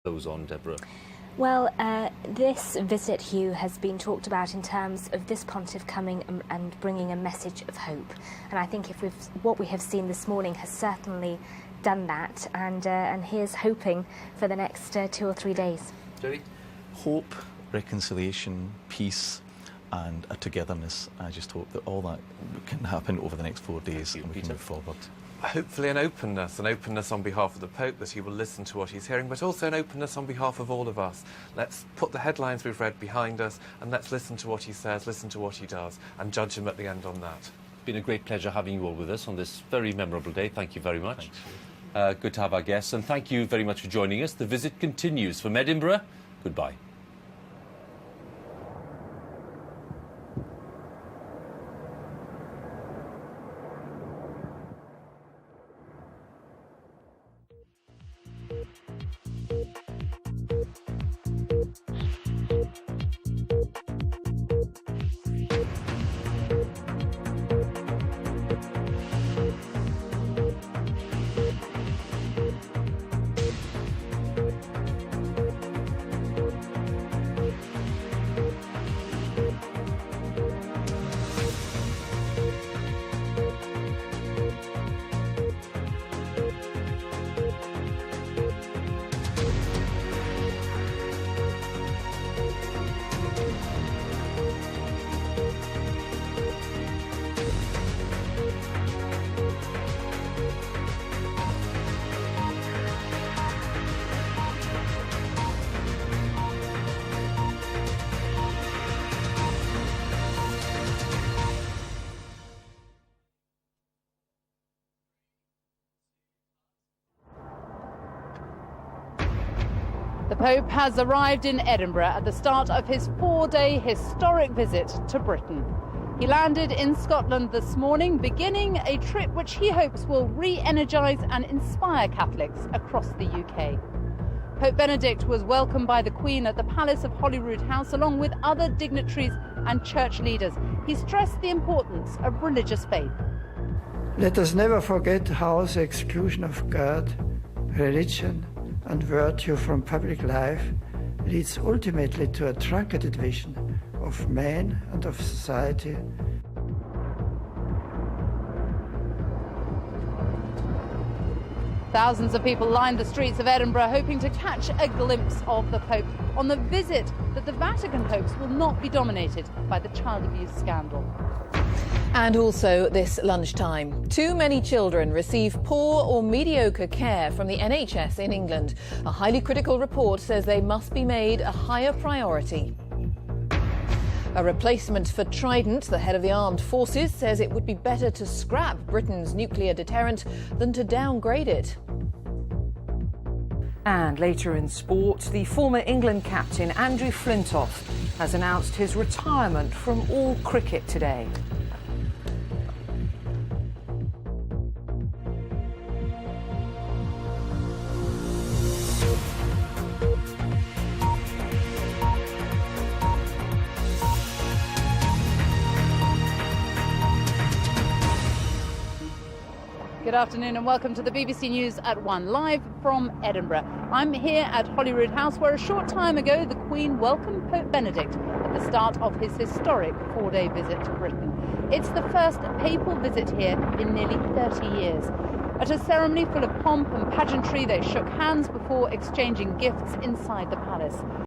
goes on, Deborah? Well, this visit, Huw, has been talked about in terms of this pontiff coming and bringing a message of hope. And I think what we have seen this morning has certainly done that, and here's hoping for the next 2 or 3 days. Jerry? Hope, reconciliation, peace and a togetherness. I just hope that all that can happen over the next 4 days and we can move forward. Hopefully an openness on behalf of the Pope, that he will listen to what he's hearing, but also an openness on behalf of all of us. Let's put the headlines we've read behind us and let's listen to what he says, listen to what he does, and judge him at the end on that. It's been a great pleasure having you all with us on this very memorable day. Thank you very much. Good to have our guests, and thank you very much for joining us. The visit continues. From Edinburgh, goodbye. The Pope has arrived in Edinburgh at the start of his 4-day historic visit to Britain. He landed in Scotland this morning, beginning a trip which he hopes will re-energise and inspire Catholics across the UK. Pope Benedict was welcomed by the Queen at the Palace of Holyrood House, along with other dignitaries and church leaders. He stressed the importance of religious faith. Let us never forget how the exclusion of God, religion, and virtue from public life leads ultimately to a truncated vision of man and of society. Thousands of people lined the streets of Edinburgh hoping to catch a glimpse of the Pope on the visit that the Vatican hopes will not be dominated by the child abuse scandal. And also this lunchtime, too many children receive poor or mediocre care from the NHS in England. A highly critical report says they must be made a higher priority. A replacement for Trident, the head of the armed forces, says it would be better to scrap Britain's nuclear deterrent than to downgrade it. And later in sport, the former England captain Andrew Flintoff has announced his retirement from all cricket today. Good afternoon and welcome to the BBC News at 1, live from Edinburgh. I'm here at Holyrood House, where a short time ago the Queen welcomed Pope Benedict at the start of his historic 4-day visit to Britain. It's the first papal visit here in nearly 30 years. At a ceremony full of pomp and pageantry, they shook hands before exchanging gifts inside the palace.